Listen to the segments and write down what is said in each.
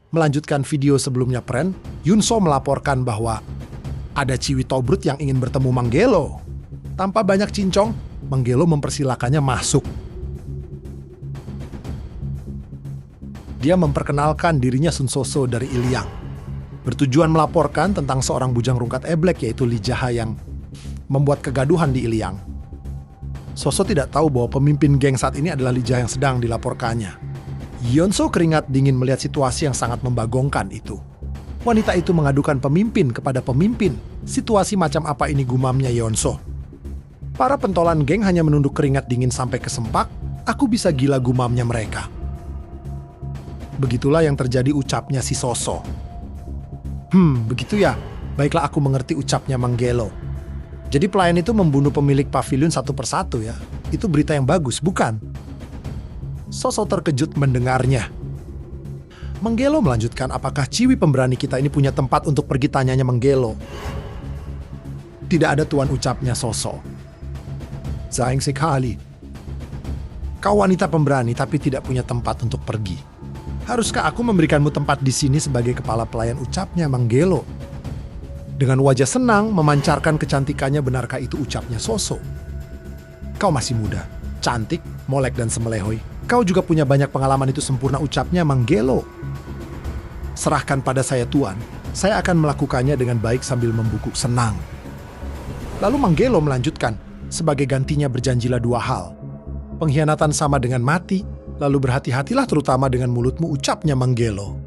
Melanjutkan video sebelumnya Pren, Yunso melaporkan bahwa ada Ciwi Tobrut yang ingin bertemu Manggelo. Tanpa banyak cincong, Manggelo mempersilakannya masuk. Dia memperkenalkan dirinya Sun Soso dari Iliang, bertujuan melaporkan tentang seorang bujang rungkat Eblek yaitu Li Jaha yang membuat kegaduhan di Iliang. Soso tidak tahu bahwa pemimpin geng saat ini adalah Li Jaha yang sedang dilaporkannya. Yonso keringat dingin melihat situasi yang sangat membagongkan itu. Wanita itu mengadukan pemimpin kepada pemimpin. Situasi macam apa ini, gumamnya Yonso. Para pentolan geng hanya menunduk keringat dingin sampai kesempak. Aku bisa gila, gumamnya mereka. Begitulah yang terjadi, ucapnya si Soso. Begitu ya. Baiklah, aku mengerti, ucapnya Manggelo. Jadi pelayan itu membunuh pemilik pavilion satu persatu ya. Itu berita yang bagus, bukan? Soso terkejut mendengarnya. Manggelo melanjutkan, apakah Ciwi pemberani kita ini punya tempat untuk pergi, tanyanya Manggelo. Tidak ada tuan, ucapnya Soso. Sayang sekali. Kau wanita pemberani tapi tidak punya tempat untuk pergi. Haruskah aku memberikanmu tempat di sini sebagai kepala pelayan, ucapnya Manggelo. Dengan wajah senang memancarkan kecantikannya, benarkah itu, ucapnya Soso. Kau masih muda, cantik, molek dan semelehoi. Kau juga punya banyak pengalaman, itu sempurna, ucapnya Manggelo. Serahkan pada saya tuan, saya akan melakukannya dengan baik sambil membungkuk senang. Lalu Manggelo melanjutkan, sebagai gantinya berjanjilah dua hal. Pengkhianatan sama dengan mati, lalu berhati-hatilah terutama dengan mulutmu, ucapnya Manggelo.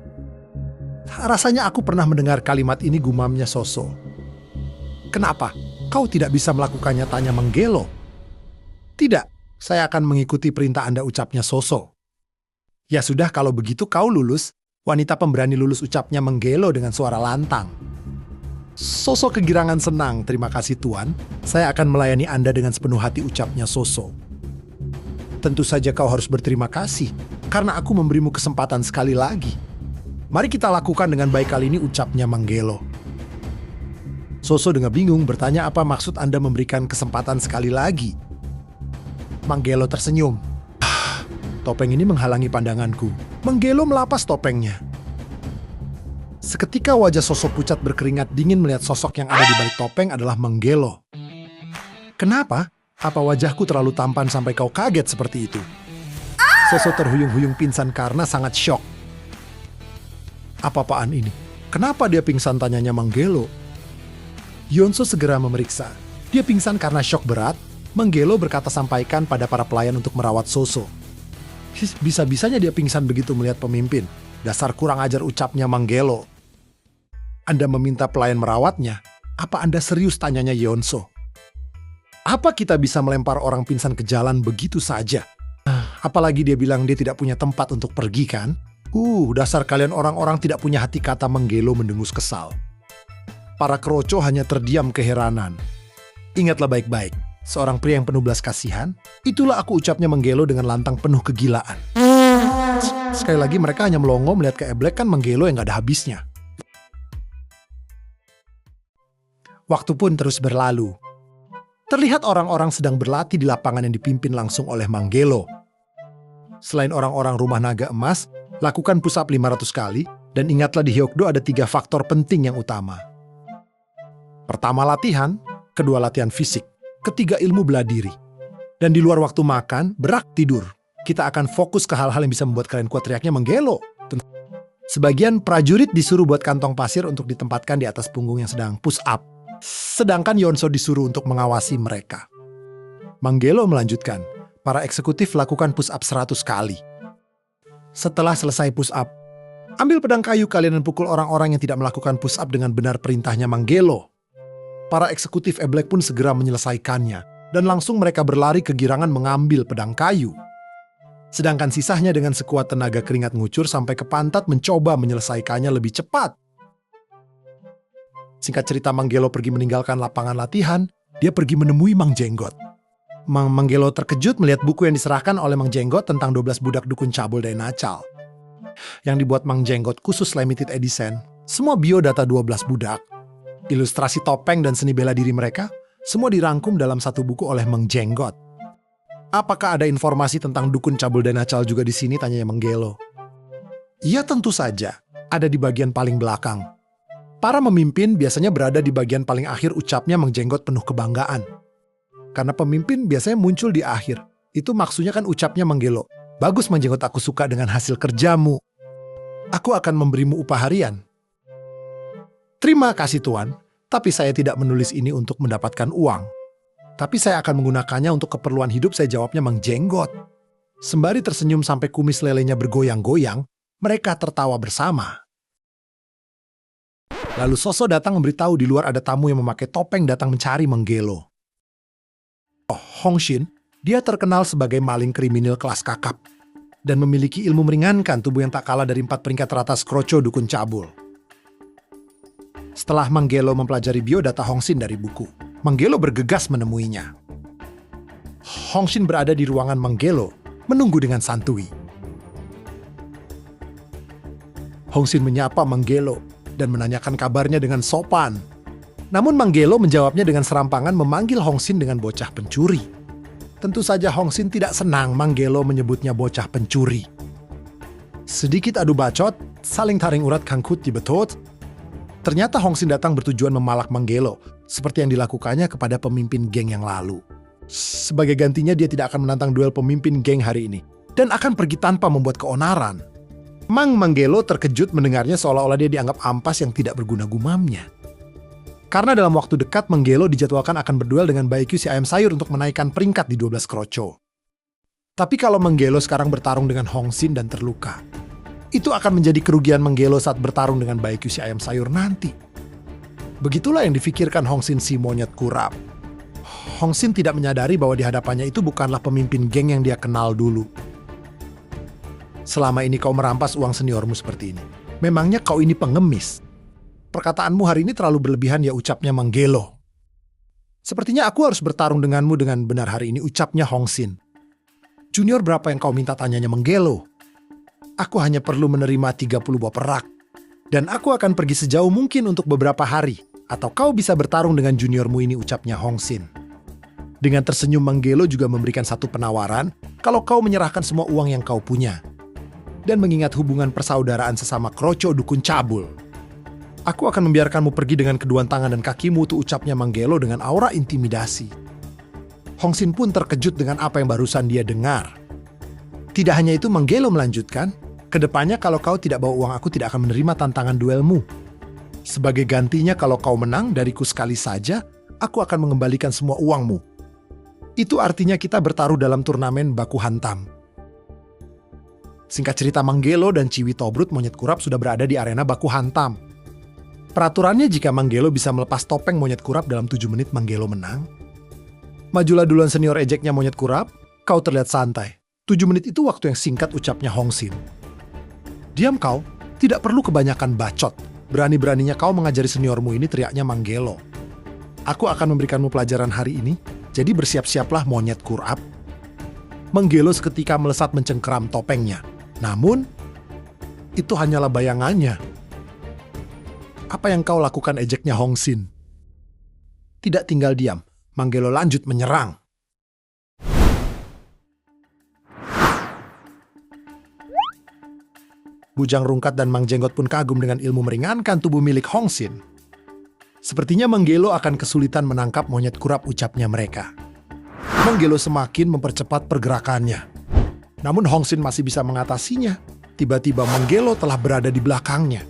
Rasanya aku pernah mendengar kalimat ini, gumamnya Soso. Kenapa? Kau tidak bisa melakukannya, tanya Manggelo. Tidak. Saya akan mengikuti perintah Anda, ucapnya Soso. Ya sudah, kalau begitu kau lulus. Wanita pemberani lulus, ucapnya Manggelo dengan suara lantang. Soso kegirangan senang. Terima kasih tuan. Saya akan melayani Anda dengan sepenuh hati, ucapnya Soso. Tentu saja kau harus berterima kasih, karena aku memberimu kesempatan sekali lagi. Mari kita lakukan dengan baik kali ini, ucapnya Manggelo. Soso dengan bingung bertanya, apa maksud Anda memberikan kesempatan sekali lagi? Manggelo tersenyum. Topeng ini menghalangi pandanganku. Manggelo melapas topengnya. Seketika wajah Soso pucat berkeringat dingin melihat sosok yang ada di balik topeng adalah Manggelo. Kenapa? Apa wajahku terlalu tampan sampai kau kaget seperti itu? Soso terhuyung-huyung pingsan karena sangat syok. Apa-apaan ini? Kenapa dia pingsan, tanyanya Manggelo. Yonso segera memeriksa. Dia pingsan karena syok berat. Manggelo berkata sampaikan pada para pelayan untuk merawat Soso. Bisa-bisanya dia pingsan begitu melihat pemimpin. Dasar kurang ajar, ucapnya Manggelo. Anda meminta pelayan merawatnya? Apa Anda serius, tanyanya Yonso. Apa kita bisa melempar orang pingsan ke jalan begitu saja? Apalagi dia bilang dia tidak punya tempat untuk pergi, kan? Dasar kalian orang-orang tidak punya hati, kata Manggelo mendengus kesal. Para keroco hanya terdiam keheranan. Ingatlah baik-baik. Seorang pria yang penuh belas kasihan, itulah aku, ucapnya Manggelo dengan lantang penuh kegilaan. Sekali lagi mereka hanya melongo melihat ke Eblek, kan Manggelo yang gak ada habisnya. Waktu pun terus berlalu. Terlihat orang-orang sedang berlatih di lapangan yang dipimpin langsung oleh Manggelo. Selain orang-orang rumah naga emas, lakukan push up 500 kali, dan ingatlah di Hyokdo ada 3 faktor penting yang utama. Pertama latihan, kedua latihan fisik, ketiga ilmu bela diri. Dan di luar waktu makan, berak tidur. Kita akan fokus ke hal-hal yang bisa membuat kalian kuat, teriaknya Manggelo. Sebagian prajurit disuruh buat kantong pasir untuk ditempatkan di atas punggung yang sedang push up. Sedangkan Yonso disuruh untuk mengawasi mereka. Manggelo melanjutkan, para eksekutif lakukan push up 100 kali. Setelah selesai push up, ambil pedang kayu kalian dan pukul orang-orang yang tidak melakukan push up dengan benar, perintahnya Manggelo. Para eksekutif Eblek pun segera menyelesaikannya, dan langsung mereka berlari kegirangan mengambil pedang kayu. Sedangkan sisanya dengan sekuat tenaga keringat ngucur sampai ke pantat mencoba menyelesaikannya lebih cepat. Singkat cerita, Manggelo pergi meninggalkan lapangan latihan, dia pergi menemui Mang Jenggot. Manggelo terkejut melihat buku yang diserahkan oleh Mang Jenggot tentang 12 budak dukun cabul dan nacal. Yang dibuat Mang Jenggot khusus limited edition, semua biodata 12 budak. Ilustrasi topeng dan seni bela diri mereka, semua dirangkum dalam satu buku oleh Mang Jenggot. Apakah ada informasi tentang dukun cabul dan nacal juga di sini, tanyanya Manggelo. Iya, tentu saja. ada di bagian paling belakang. Para memimpin biasanya berada di bagian paling akhir, ucapnya menjenggot penuh kebanggaan. Karena pemimpin biasanya muncul di akhir. Itu maksudnya kan ucapnya menggelo. Bagus menjenggot, aku suka dengan hasil kerjamu. Aku akan memberimu upah harian. Terima kasih Tuan, tapi saya tidak menulis ini untuk mendapatkan uang. Tapi saya akan menggunakannya untuk keperluan hidup, saya jawabnya menjenggot. Sembari tersenyum sampai kumis lelenya bergoyang-goyang, mereka tertawa bersama. Lalu Soso datang memberitahu di luar ada tamu yang memakai topeng datang mencari menggelo. Hongshin, dia terkenal sebagai maling kriminal kelas kakap dan memiliki ilmu meringankan tubuh yang tak kalah dari 4 peringkat teratas kroco dukun cabul. Setelah Manggelo mempelajari biodata Hongshin dari buku, Manggelo bergegas menemuinya. Hongshin berada di ruangan Manggelo, menunggu dengan santuy. Hongshin menyapa Manggelo dan menanyakan kabarnya dengan sopan. Namun Manggelo menjawabnya dengan serampangan, memanggil Hongshin dengan bocah pencuri. Tentu saja Hongshin tidak senang Manggelo menyebutnya bocah pencuri. Sedikit adu bacot, saling taring urat kangkut di betot. Ternyata Hongshin datang bertujuan memalak Manggelo, seperti yang dilakukannya kepada pemimpin geng yang lalu. Sebagai gantinya dia tidak akan menantang duel pemimpin geng hari ini, dan akan pergi tanpa membuat keonaran. Manggelo terkejut mendengarnya, seolah-olah dia dianggap ampas yang tidak berguna, gumamnya. Karena dalam waktu dekat Manggelo dijadwalkan akan berduel dengan Baekhyun si ayam sayur untuk menaikkan peringkat di 12 kroco. Tapi kalau Manggelo sekarang bertarung dengan Hongshin dan terluka, itu akan menjadi kerugian Manggelo saat bertarung dengan Baekhyun si ayam sayur nanti. Begitulah yang difikirkan Hongshin si monyet kurap. Hongshin tidak menyadari bahwa di hadapannya itu bukanlah pemimpin geng yang dia kenal dulu. Selama ini kau merampas uang seniormu seperti ini. Memangnya kau ini pengemis? Perkataanmu hari ini terlalu berlebihan ya, ucapnya Manggelo. Sepertinya aku harus bertarung denganmu dengan benar hari ini, ucapnya Hongshin. Junior berapa yang kau minta, tanyanya Manggelo. Aku hanya perlu menerima 30 buah perak. Dan aku akan pergi sejauh mungkin untuk beberapa hari. Atau kau bisa bertarung dengan juniormu ini, ucapnya Hongshin. Dengan tersenyum Manggelo juga memberikan satu penawaran kalau kau menyerahkan semua uang yang kau punya. Dan mengingat hubungan persaudaraan sesama kroco dukun cabul. Aku akan membiarkanmu pergi dengan kedua tangan dan kakimu, tuh ucapnya Manggelo dengan aura intimidasi. Hongshin pun terkejut dengan apa yang barusan dia dengar. Tidak hanya itu, Manggelo melanjutkan, kedepannya kalau kau tidak bawa uang, aku tidak akan menerima tantangan duelmu. Sebagai gantinya kalau kau menang dariku sekali saja, aku akan mengembalikan semua uangmu. Itu artinya kita bertaruh dalam turnamen baku hantam. Singkat cerita, Manggelo dan Ciwi Tobrut monyet kurap sudah berada di arena baku hantam. Peraturannya jika Manggelo bisa melepas topeng monyet kurap dalam 7 menit, Manggelo menang. Majulah duluan senior, ejeknya monyet kurap, kau terlihat santai. 7 menit itu waktu yang singkat, ucapnya Hongshin. Diam kau, tidak perlu kebanyakan bacot. Berani-beraninya kau mengajari seniormu ini, teriaknya Manggelo. Aku akan memberikanmu pelajaran hari ini, jadi bersiap-siaplah monyet kurap. Manggelo seketika melesat mencengkeram topengnya. Namun, itu hanyalah bayangannya. Apa yang kau lakukan, ejeknya Hongshin. Tidak tinggal diam, Manggelo lanjut menyerang. Bujang Rungkat dan Mang Jenggot pun kagum dengan ilmu meringankan tubuh milik Hongshin. Sepertinya Manggelo akan kesulitan menangkap monyet kurap, ucapnya mereka. Manggelo semakin mempercepat pergerakannya. Namun Hongshin masih bisa mengatasinya. Tiba-tiba Manggelo telah berada di belakangnya.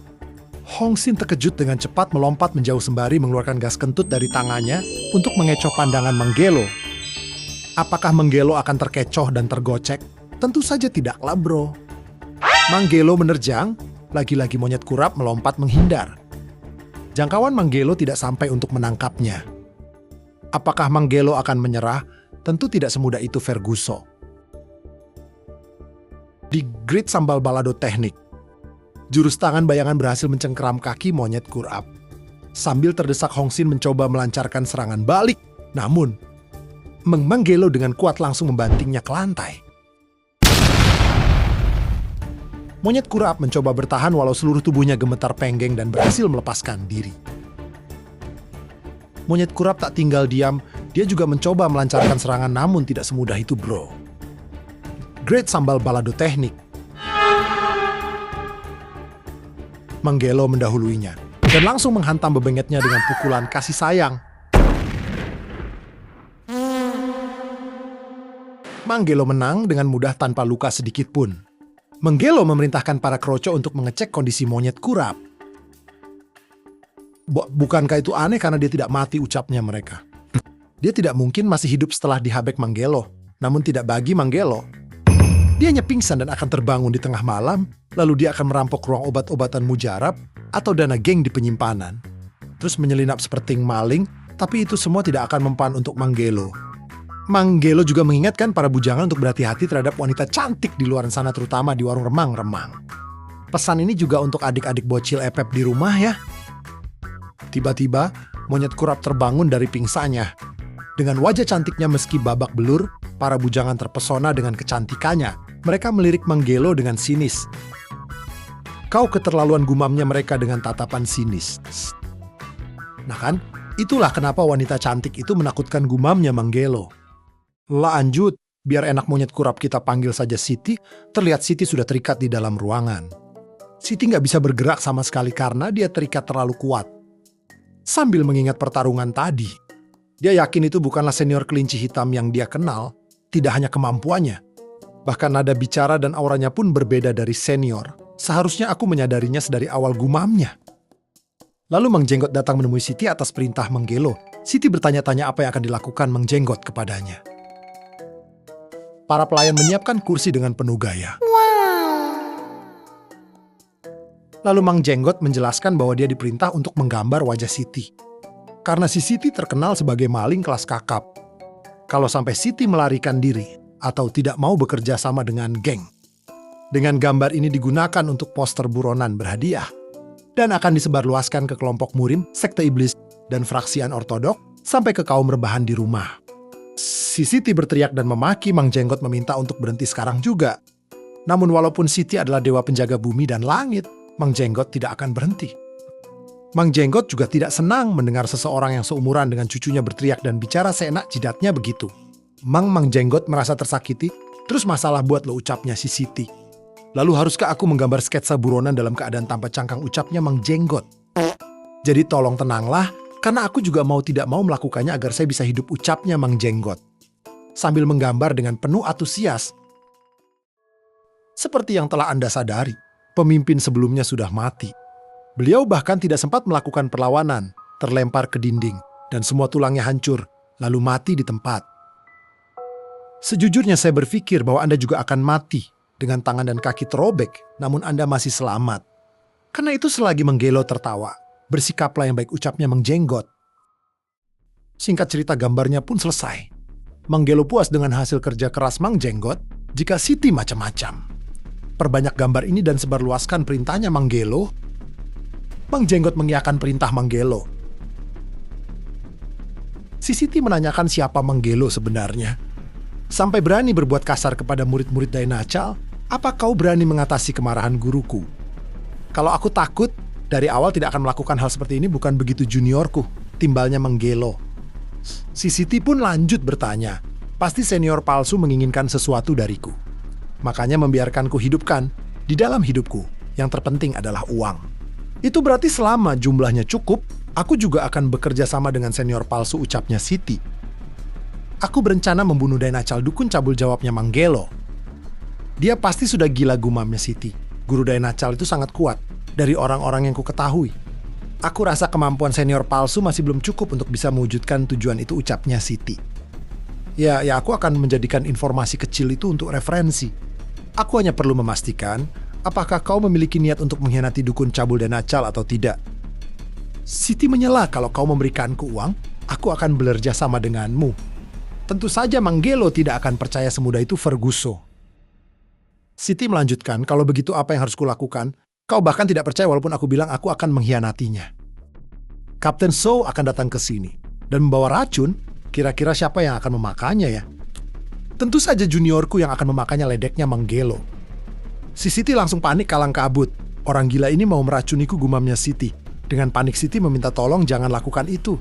Hongshin terkejut dengan cepat melompat menjauh sembari mengeluarkan gas kentut dari tangannya untuk mengecoh pandangan Manggelo. Apakah Manggelo akan terkecoh dan tergocek? Tentu saja tidaklah, bro. Manggelo menerjang, lagi-lagi monyet kurap melompat menghindar. Jangkauan Manggelo tidak sampai untuk menangkapnya. Apakah Manggelo akan menyerah? Tentu tidak semudah itu, Ferguso. Di grid sambal balado teknik, jurus tangan bayangan berhasil mencengkeram kaki monyet kurap. Sambil terdesak, Hongshin mencoba melancarkan serangan balik. Namun, Manggelo dengan kuat langsung membantingnya ke lantai. Monyet kurap mencoba bertahan walau seluruh tubuhnya gemetar penggeng dan berhasil melepaskan diri. Monyet kurap tak tinggal diam, dia juga mencoba melancarkan serangan, namun tidak semudah itu, bro. Great sambal balado teknik. Manggelo mendahuluinya dan langsung menghantam bebengetnya dengan pukulan kasih sayang. Manggelo menang dengan mudah tanpa luka sedikit pun. Manggelo memerintahkan para kroco untuk mengecek kondisi monyet kurap. Bukankah itu aneh karena dia tidak mati, ucapnya mereka. Dia tidak mungkin masih hidup setelah dihabek Manggelo. Namun tidak bagi Manggelo. Dianya pingsan dan akan terbangun di tengah malam, lalu dia akan merampok ruang obat-obatan mujarab atau dana geng di penyimpanan. Terus menyelinap seperti maling, tapi itu semua tidak akan mempan untuk Manggelo. Manggelo juga mengingatkan para bujangan untuk berhati-hati terhadap wanita cantik di luar sana, terutama di warung remang-remang. Pesan ini juga untuk adik-adik bocil epep di rumah ya. Tiba-tiba, monyet kurap terbangun dari pingsannya. Dengan wajah cantiknya meski babak belur, para bujangan terpesona dengan kecantikannya. Mereka melirik Manggelo dengan sinis. Kau keterlaluan, gumamnya mereka dengan tatapan sinis. Nah kan, itulah kenapa wanita cantik itu menakutkan, gumamnya Manggelo. Lanjut, biar enak monyet kurap kita panggil saja Siti. Terlihat Siti sudah terikat di dalam ruangan. Siti nggak bisa bergerak sama sekali karena dia terikat terlalu kuat. Sambil mengingat pertarungan tadi, dia yakin itu bukanlah senior kelinci hitam yang dia kenal. Tidak hanya kemampuannya, bahkan nada bicara dan auranya pun berbeda dari senior. Seharusnya aku menyadarinya sedari awal, gumamnya. Lalu Mang Jenggot datang menemui Siti atas perintah Manggelo. Siti bertanya-tanya apa yang akan dilakukan Mang Jenggot kepadanya. Para pelayan menyiapkan kursi dengan penuh gaya. Lalu Mang Jenggot menjelaskan bahwa dia diperintah untuk menggambar wajah Siti. Karena si Siti terkenal sebagai maling kelas kakap. Kalau sampai Siti melarikan diri atau tidak mau bekerja sama dengan geng. Dengan gambar ini digunakan untuk poster buronan berhadiah. Dan akan disebarluaskan ke kelompok murim, sekte iblis, dan fraksian ortodok, sampai ke kaum rebahan di rumah. Si Siti berteriak dan memaki. Mang Jenggot meminta untuk berhenti sekarang juga. Namun walaupun Siti adalah dewa penjaga bumi dan langit, Mang Jenggot tidak akan berhenti. Mang Jenggot juga tidak senang mendengar seseorang yang seumuran dengan cucunya berteriak dan bicara seenak jidatnya begitu. Mang Jenggot merasa tersakiti, terus masalah buat lo, ucapnya si Siti. Lalu haruskah aku menggambar sketsa buronan dalam keadaan tanpa cangkang, ucapnya Mang Jenggot. Jadi tolong tenanglah, karena aku juga mau tidak mau melakukannya agar saya bisa hidup, ucapnya Mang Jenggot. Sambil menggambar dengan penuh antusias. Seperti yang telah Anda sadari, pemimpin sebelumnya sudah mati. Beliau bahkan tidak sempat melakukan perlawanan, terlempar ke dinding, dan semua tulangnya hancur, lalu mati di tempat. Sejujurnya saya berpikir bahwa Anda juga akan mati, dengan tangan dan kaki terobek, namun Anda masih selamat. Karena itu selagi Manggelo tertawa, bersikaplah yang baik, ucapnya Mang Jenggot. Singkat cerita gambarnya pun selesai. Manggelo puas dengan hasil kerja keras Mang Jenggot, jika Siti macam-macam. Perbanyak gambar ini dan sebarluaskan perintahnya Manggelo. Mang Jenggot mengiyakan perintah Manggelo. Si Siti menanyakan siapa Manggelo sebenarnya. Sampai berani berbuat kasar kepada murid-murid Dainacal, apa kau berani mengatasi kemarahan guruku? Kalau aku takut, dari awal tidak akan melakukan hal seperti ini, bukan begitu juniorku, timbalnya Manggelo. Si Siti pun lanjut bertanya, pasti senior palsu menginginkan sesuatu dariku. Makanya membiarkanku hidupkan, di dalam hidupku, yang terpenting adalah uang. Itu berarti selama jumlahnya cukup, aku juga akan bekerja sama dengan senior palsu, ucapnya Siti. Aku berencana membunuh Dainacal dukun, cabul jawabnya Manggelo. Dia pasti sudah gila, gumamnya Siti. Guru Dainacal itu sangat kuat, dari orang-orang yang ku ketahui. Aku rasa kemampuan senior palsu masih belum cukup untuk bisa mewujudkan tujuan itu, ucapnya Siti. Ya aku akan menjadikan informasi kecil itu untuk referensi. Aku hanya perlu memastikan apakah kau memiliki niat untuk mengkhianati dukun cabul Dainacal atau tidak. Siti menyela, kalau kau memberikanku uang, aku akan bekerja sama denganmu. Tentu saja Manggelo tidak akan percaya semudah itu, Ferguso. Siti melanjutkan, kalau begitu apa yang harus kulakukan? Kau bahkan tidak percaya walaupun aku bilang aku akan mengkhianatinya. Kapten So akan datang ke sini dan membawa racun. Kira-kira siapa yang akan memakannya ya? Tentu saja juniorku yang akan memakannya, ledeknya Manggelo. Si Siti langsung panik kalang kabut. Orang gila ini mau meracuniku, gumamnya Siti. Dengan panik Siti meminta tolong, jangan lakukan itu.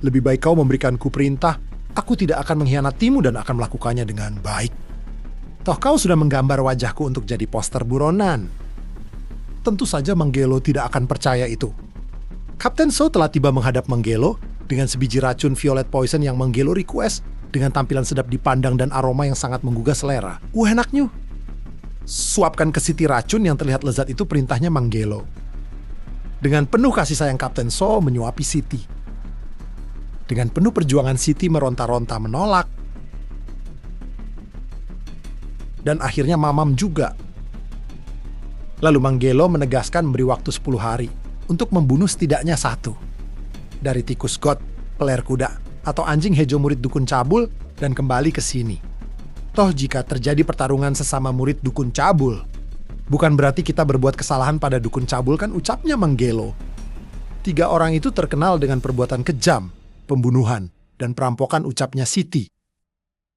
Lebih baik kau memberikanku perintah. Aku tidak akan mengkhianatimu dan akan melakukannya dengan baik. Toh kau sudah menggambar wajahku untuk jadi poster buronan. Tentu saja Manggelo tidak akan percaya itu. Kapten So telah tiba menghadap Manggelo dengan sebiji racun violet poison yang Manggelo request dengan tampilan sedap dipandang dan aroma yang sangat menggugah selera. Enaknya. Suapkan ke Siti racun yang terlihat lezat itu, perintahnya Manggelo. Dengan penuh kasih sayang Kapten So menyuapi Siti. Dengan penuh perjuangan Siti meronta-ronta menolak. Dan akhirnya mamam juga. Lalu Manggelo menegaskan memberi waktu 10 hari untuk membunuh setidaknya 1 dari tikus god, peler kuda, atau anjing hejo murid dukun cabul dan kembali ke sini. Toh jika terjadi pertarungan sesama murid dukun cabul, bukan berarti kita berbuat kesalahan pada dukun cabul kan, ucapnya Manggelo. 3 orang itu terkenal dengan perbuatan kejam, pembunuhan, dan perampokan, ucapnya Siti.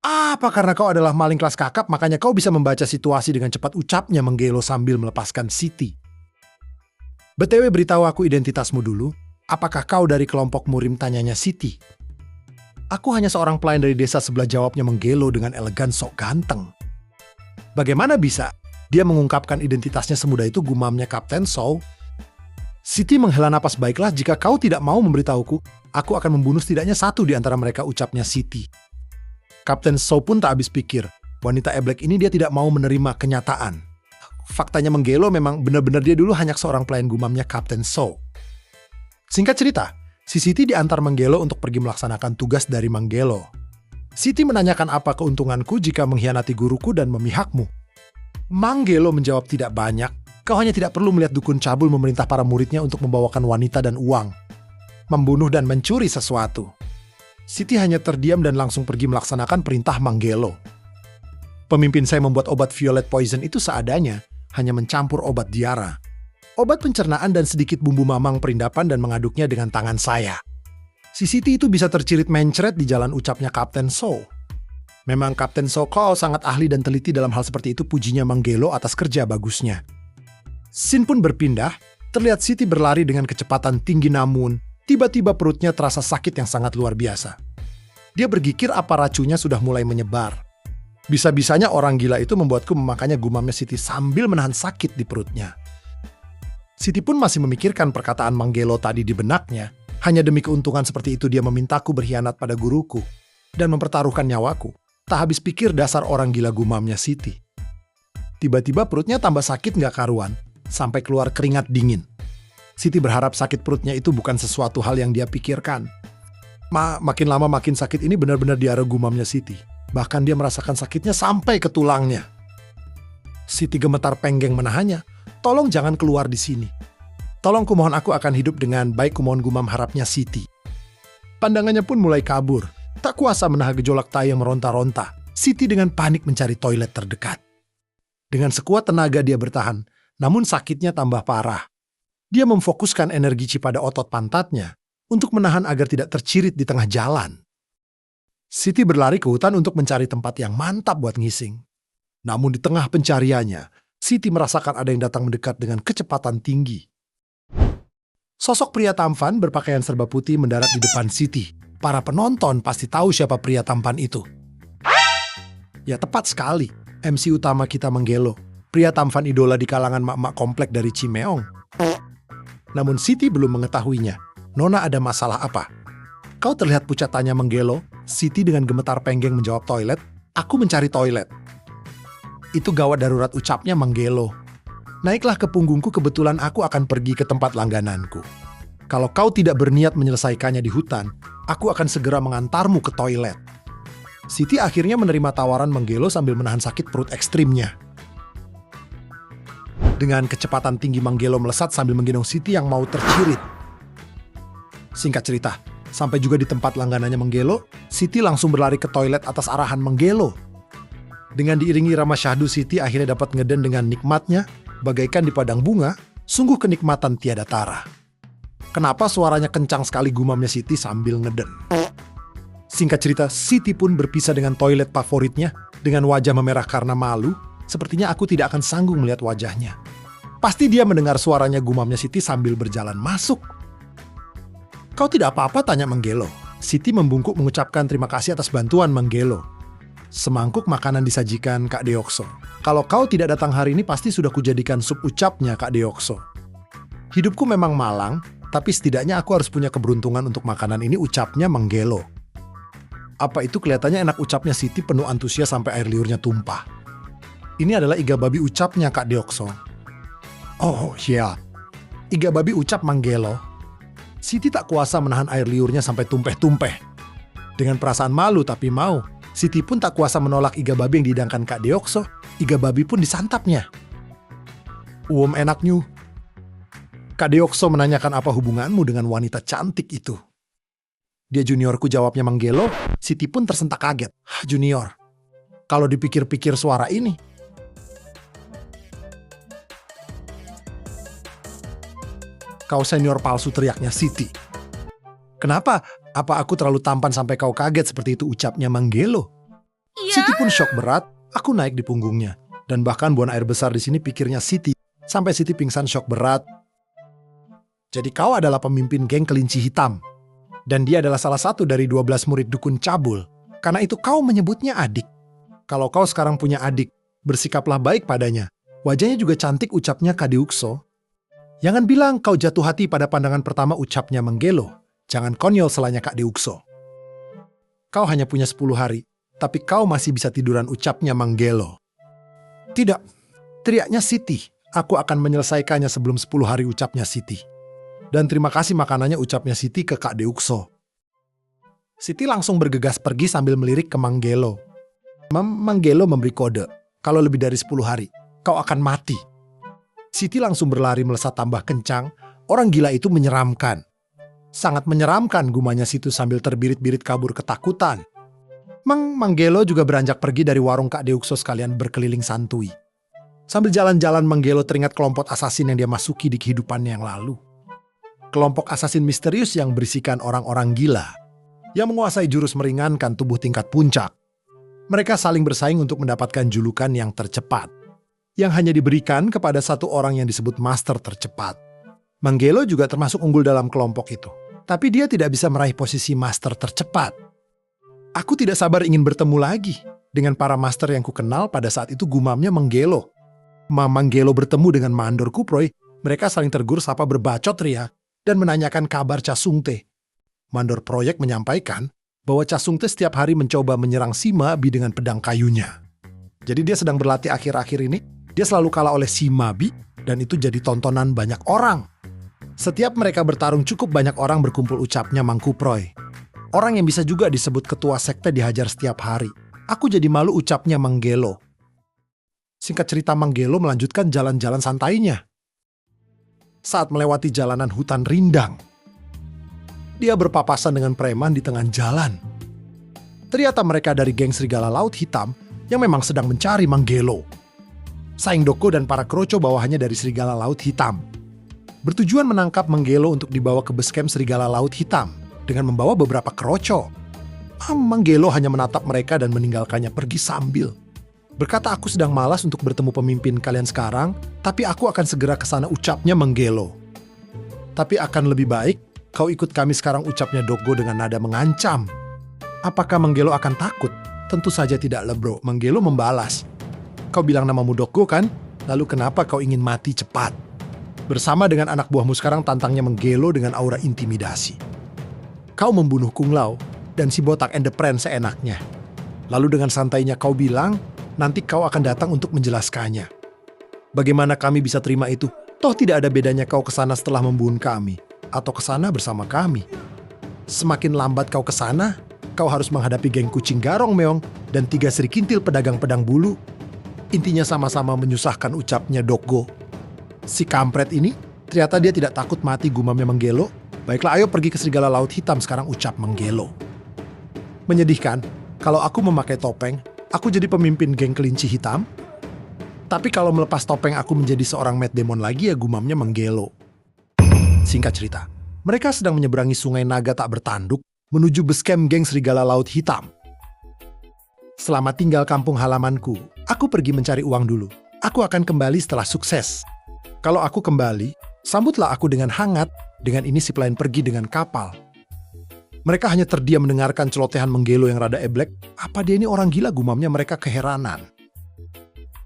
Apa karena kau adalah maling kelas kakap makanya kau bisa membaca situasi dengan cepat, ucapnya Manggelo sambil melepaskan Siti. BTW beritahu aku identitasmu dulu. Apakah kau dari kelompok Murim, tanyanya Siti. Aku hanya seorang pelayan dari desa sebelah, jawabnya Manggelo dengan elegan sok ganteng. Bagaimana bisa dia mengungkapkan identitasnya semudah itu, gumamnya Kapten So. Siti menghela napas. Baiklah, jika kau tidak mau memberitahuku, aku akan membunuh setidaknya 1 di antara mereka, ucapnya Siti. Kapten So pun tak habis pikir. Wanita eblek ini dia tidak mau menerima kenyataan. Faktanya Manggelo memang benar-benar dia dulu hanya seorang pelayan, gumamnya Kapten So. Singkat cerita, si Siti diantar Manggelo untuk pergi melaksanakan tugas dari Manggelo. Siti menanyakan apa keuntunganku jika mengkhianati guruku dan memihakmu. Manggelo menjawab, tidak banyak. Kau hanya tidak perlu melihat dukun cabul memerintah para muridnya untuk membawakan wanita dan uang, membunuh dan mencuri sesuatu. Siti hanya terdiam dan langsung pergi melaksanakan perintah Manggelo. Pemimpin saya membuat obat violet poison itu seadanya, hanya mencampur obat diara, obat pencernaan dan sedikit bumbu mamang perindapan dan mengaduknya dengan tangan saya. Si Siti itu bisa tercirit mencret di jalan, ucapnya Kapten So. Memang Kapten So kau sangat ahli dan teliti dalam hal seperti itu, pujinya Manggelo atas kerja bagusnya. Scene pun berpindah, terlihat Siti berlari dengan kecepatan tinggi namun tiba-tiba perutnya terasa sakit yang sangat luar biasa. Dia berpikir apa racunnya sudah mulai menyebar. Bisa-bisanya orang gila itu membuatku memakannya, gumamnya Siti sambil menahan sakit di perutnya. Siti pun masih memikirkan perkataan Manggelo tadi di benaknya. Hanya demi keuntungan seperti itu dia memintaku berkhianat pada guruku dan mempertaruhkan nyawaku. Tak habis pikir, dasar orang gila, gumamnya Siti. Tiba-tiba perutnya tambah sakit gak karuan, sampai keluar keringat dingin. Siti berharap sakit perutnya itu bukan sesuatu hal yang dia pikirkan. Makin lama makin sakit, ini benar-benar diare, gumamnya Siti. Bahkan dia merasakan sakitnya sampai ke tulangnya. Siti gemetar penggeng menahannya. Tolong jangan keluar di sini. Tolong, kumohon, aku akan hidup dengan baik, kumohon, gumam harapnya Siti. Pandangannya pun mulai kabur. Tak kuasa menahan gejolak tai yang meronta-ronta, Siti dengan panik mencari toilet terdekat. Dengan sekuat tenaga dia bertahan, namun sakitnya tambah parah. Dia memfokuskan energi pada otot pantatnya untuk menahan agar tidak tercirit di tengah jalan. Siti berlari ke hutan untuk mencari tempat yang mantap buat ngising. Namun di tengah pencariannya, Siti merasakan ada yang datang mendekat dengan kecepatan tinggi. Sosok pria tampan berpakaian serba putih mendarat di depan Siti. Para penonton pasti tahu siapa pria tampan itu. Ya, tepat sekali. MC utama kita, Manggelo. Pria tampan idola di kalangan mak-mak komplek dari Cimeong. Namun Siti belum mengetahuinya. Nona, ada masalah apa? Kau terlihat pucat, tanya Manggelo. Siti dengan gemetar penggeng menjawab, toilet. Aku mencari toilet. Itu gawat darurat, ucapnya Manggelo. Naiklah ke punggungku, kebetulan aku akan pergi ke tempat langgananku. Kalau kau tidak berniat menyelesaikannya di hutan, aku akan segera mengantarmu ke toilet. Siti akhirnya menerima tawaran Manggelo sambil menahan sakit perut ekstrimnya. Dengan kecepatan tinggi Manggelo melesat sambil menggendong Siti yang mau tercirit. Singkat cerita, sampai juga di tempat langganannya Manggelo, Siti langsung berlari ke toilet atas arahan Manggelo. Dengan diiringi irama syahdu, Siti akhirnya dapat ngeden dengan nikmatnya, bagaikan di padang bunga, sungguh kenikmatan tiada tara. Kenapa suaranya kencang sekali, gumamnya Siti sambil ngeden. Singkat cerita, Siti pun berpisah dengan toilet favoritnya dengan wajah memerah karena malu. Sepertinya aku tidak akan sanggup melihat wajahnya. Pasti dia mendengar suaranya, gumamnya Siti sambil berjalan masuk. Kau tidak apa-apa, tanya Manggelo. Siti membungkuk mengucapkan terima kasih atas bantuan, Manggelo. Semangkuk makanan disajikan Kak Deokso. Kalau kau tidak datang hari ini pasti sudah kujadikan sup ucapnya Kak Deokso. Hidupku memang malang, tapi setidaknya aku harus punya keberuntungan untuk makanan ini, ucapnya menggelo. Apa itu kelihatannya enak, ucapnya Siti penuh antusias sampai air liurnya tumpah. Ini adalah iga babi, ucapnya Kak Deokso. Oh ya, iga babi, ucap menggelo. Siti tak kuasa menahan air liurnya sampai tumpeh-tumpeh. Dengan perasaan malu tapi mau, Siti pun tak kuasa menolak iga babi yang dihidangkan Kak Deokso. Iga babi pun disantapnya. Enaknya. Kak Deokso menanyakan apa hubunganmu dengan wanita cantik itu. Dia juniorku, jawabnya menggelo. Siti pun tersentak kaget. Junior. Kalau dipikir-pikir suara ini. Kau senior palsu, teriaknya Siti. Kenapa? Apa aku terlalu tampan sampai kau kaget seperti itu, ucapnya menggelo. Ya. Siti pun syok berat. Aku naik di punggungnya. Dan bahkan buang air besar di sini, pikirnya Siti. Sampai Siti pingsan syok berat. Jadi kau adalah pemimpin geng kelinci hitam. Dan dia adalah salah satu dari 12 murid dukun cabul. Karena itu kau menyebutnya adik. Kalau kau sekarang punya adik, bersikaplah baik padanya. Wajahnya juga cantik, ucapnya Kak Deokso. Jangan bilang kau jatuh hati pada pandangan pertama, ucapnya menggelo. Jangan konyol, selanya Kak Deokso. Kau hanya punya 10 hari, tapi kau masih bisa tiduran, ucapnya menggelo. Tidak, teriaknya Siti. Aku akan menyelesaikannya sebelum 10 hari, ucapnya Siti. Dan terima kasih makanannya, ucapnya Siti ke Kak Deokso. Siti langsung bergegas pergi sambil melirik ke Menggelo. Menggelo memberi kode, kalau lebih dari 10 hari, kau akan mati. Siti langsung berlari melesat tambah kencang. Orang gila itu menyeramkan. Sangat menyeramkan, gumanya Situ sambil terbirit-birit kabur ketakutan. Menggelo juga beranjak pergi dari warung Kak Deokso sekalian berkeliling santuy. Sambil jalan-jalan, Menggelo teringat kelompok asasin yang dia masuki di kehidupannya yang lalu. Kelompok asasin misterius yang berisikan orang-orang gila yang menguasai jurus meringankan tubuh tingkat puncak. Mereka saling bersaing untuk mendapatkan julukan yang tercepat, yang hanya diberikan kepada satu orang yang disebut master tercepat. Menggelo juga termasuk unggul dalam kelompok itu, tapi dia tidak bisa meraih posisi master tercepat. Aku tidak sabar ingin bertemu lagi dengan para master yang kukenal pada saat itu, gumamnya Menggelo. Menggelo bertemu dengan Mandor Kuproy, mereka saling tergur sapa berbacot ria dan menanyakan kabar Casungte. Mandor proyek menyampaikan bahwa Casungte setiap hari mencoba menyerang si Mabi dengan pedang kayunya. Jadi dia sedang berlatih akhir-akhir ini, dia selalu kalah oleh si Mabi, dan itu jadi tontonan banyak orang. Setiap mereka bertarung cukup banyak orang berkumpul, ucapnya Mangkuproy. Orang yang bisa juga disebut ketua sekte dihajar setiap hari. Aku jadi malu, ucapnya Menggelo. Singkat cerita, Menggelo melanjutkan jalan-jalan santainya. Saat melewati jalanan hutan rindang, dia berpapasan dengan preman di tengah jalan. Ternyata mereka dari geng Serigala Laut Hitam yang memang sedang mencari Menggelo. Saing Doko dan para kroco bawahannya dari Serigala Laut Hitam bertujuan menangkap Menggelo untuk dibawa ke base camp Serigala Laut Hitam dengan membawa beberapa kroco. Menggelo hanya menatap mereka dan meninggalkannya pergi sambil berkata, aku sedang malas untuk bertemu pemimpin kalian sekarang, tapi aku akan segera ke sana, ucapnya Menggelo. Tapi akan lebih baik kau ikut kami sekarang, ucapnya Doggo dengan nada mengancam. Apakah Menggelo akan takut? Tentu saja tidak, lebro. Menggelo membalas. Kau bilang namamu Doggo kan? Lalu kenapa kau ingin mati cepat? Bersama dengan anak buahmu sekarang, tantangnya Menggelo dengan aura intimidasi. Kau membunuh Kung Lao dan si botak and the Prince seenaknya. Lalu dengan santainya kau bilang, nanti kau akan datang untuk menjelaskannya. Bagaimana kami bisa terima itu? Toh tidak ada bedanya kau kesana setelah membunuh kami, atau kesana bersama kami. Semakin lambat kau kesana, kau harus menghadapi geng kucing garong meong dan 3 Sri Kintil pedang pedang bulu. Intinya sama-sama menyusahkan, ucapnya Doggo. Si kampret ini, ternyata dia tidak takut mati, gumamnya Menggelo. Baiklah, ayo pergi ke Serigala Laut Hitam sekarang, ucap Menggelo. Menyedihkan, kalau aku memakai topeng, aku jadi pemimpin geng kelinci hitam. Tapi kalau melepas topeng aku menjadi seorang Mad Demon lagi, ya, gumamnya Menggelo. Singkat cerita, mereka sedang menyeberangi sungai naga tak bertanduk menuju base camp geng Serigala Laut Hitam. Selamat tinggal kampung halamanku. Aku pergi mencari uang dulu. Aku akan kembali setelah sukses. Kalau aku kembali, sambutlah aku dengan hangat. Dengan ini si pelayan pergi dengan kapal. Mereka hanya terdiam mendengarkan celotehan Menggelo yang rada eblek. Apa dia ini orang gila, gumamnya mereka keheranan.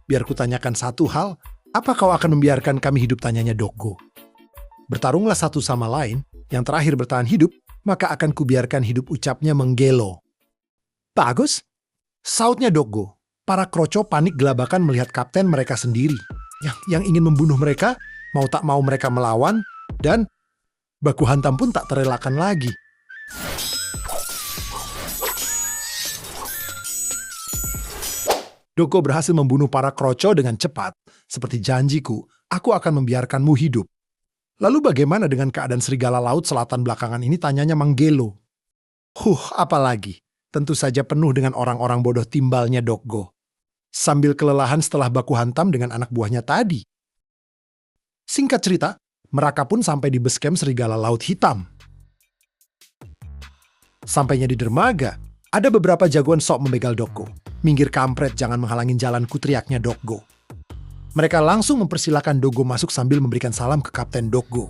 Biar kutanyakan satu hal, apa kau akan membiarkan kami hidup, tanyanya Doggo. Bertarunglah satu sama lain, yang terakhir bertahan hidup, maka akan kubiarkan hidup, ucapnya Menggelo. Bagus, sautnya Doggo. Para kroco panik gelabakan melihat kapten mereka sendiri. Yang ingin membunuh mereka, mau tak mau mereka melawan, dan baku hantam pun tak terelakkan lagi. Doggo berhasil membunuh para kroco dengan cepat. Seperti janjiku, aku akan membiarkanmu hidup. Lalu bagaimana dengan keadaan serigala laut selatan belakangan ini, tanyanya Menggelo. Apalagi. Tentu saja penuh dengan orang-orang bodoh, timbalnya Doggo. Sambil kelelahan setelah baku hantam dengan anak buahnya tadi. Singkat cerita, mereka pun sampai di base camp serigala laut hitam. Sampainya di dermaga, ada beberapa jagoan sok membegal Doggo. Minggir kampret, jangan menghalangin jalanku, teriaknya Doggo. Mereka langsung mempersilahkan Doggo masuk sambil memberikan salam ke Kapten Doggo.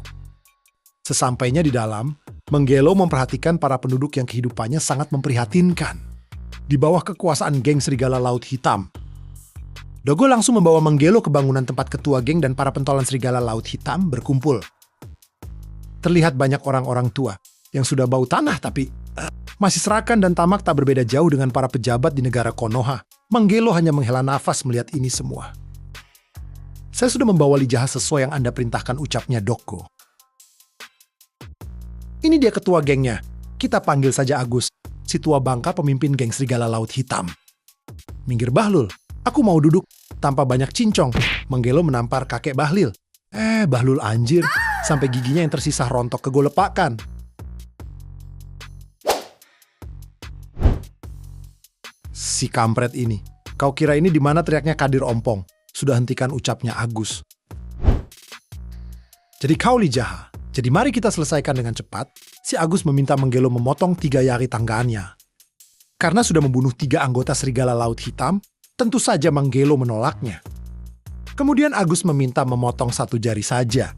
Sesampainya di dalam, Menggelo memperhatikan para penduduk yang kehidupannya sangat memprihatinkan. Di bawah kekuasaan geng serigala laut hitam. Doggo langsung membawa Menggelo ke bangunan tempat ketua geng dan para pentolan serigala laut hitam berkumpul. Terlihat banyak orang-orang tua yang sudah bau tanah tapi masih serakah dan tamak, tak berbeda jauh dengan para pejabat di negara Konoha. Menggelo hanya menghela nafas melihat ini semua. Saya sudah membawa lijah sesuai yang Anda perintahkan, ucapnya Doggo. Ini dia ketua gengnya. Kita panggil saja Agus, si tua bangka pemimpin geng serigala laut hitam. Minggir Bahlul, aku mau duduk. Tanpa banyak cincong, Menggelo menampar kakek Bahlil. Bahlul anjir, sampai giginya yang tersisa rontok kegolepakan. Si kampret ini. Kau kira ini di mana, teriaknya Kadir Ompong. Sudah hentikan, ucapnya Agus. Jadi kau Lijaha. Jadi mari kita selesaikan dengan cepat. Si Agus meminta Menggelo memotong 3 jari tangannya. Karena sudah membunuh 3 anggota serigala laut hitam, tentu saja Menggelo menolaknya. Kemudian Agus meminta memotong 1 jari saja.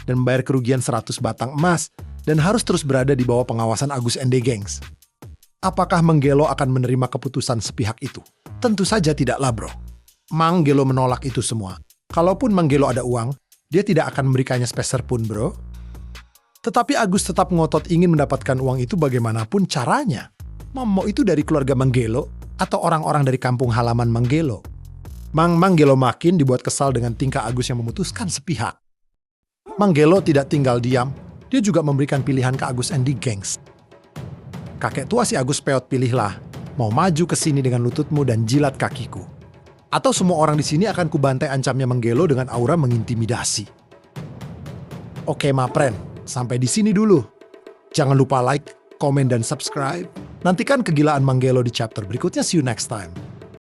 Dan membayar kerugian 100 batang emas. Dan harus terus berada di bawah pengawasan Agus and the Gangs. Apakah Menggelo akan menerima keputusan sepihak itu? Tentu saja tidaklah, bro. Menggelo menolak itu semua. Kalaupun Menggelo ada uang, dia tidak akan memberikannya sepeser pun, bro. Tetapi Agus tetap ngotot ingin mendapatkan uang itu bagaimanapun caranya. Mau itu dari keluarga Menggelo atau orang-orang dari kampung halaman Menggelo. Menggelo makin dibuat kesal dengan tingkah Agus yang memutuskan sepihak. Menggelo tidak tinggal diam. Dia juga memberikan pilihan ke Agus and the Gangs. Kakek tua si Agus peot, pilihlah. Mau maju ke sini dengan lututmu dan jilat kakiku. Atau semua orang di sini akan kubantai, ancamnya Menggelo dengan aura mengintimidasi. Oke, Mapren. Sampai di sini dulu. Jangan lupa like, komen, dan subscribe. Nantikan kegilaan Menggelo di chapter berikutnya. See you next time.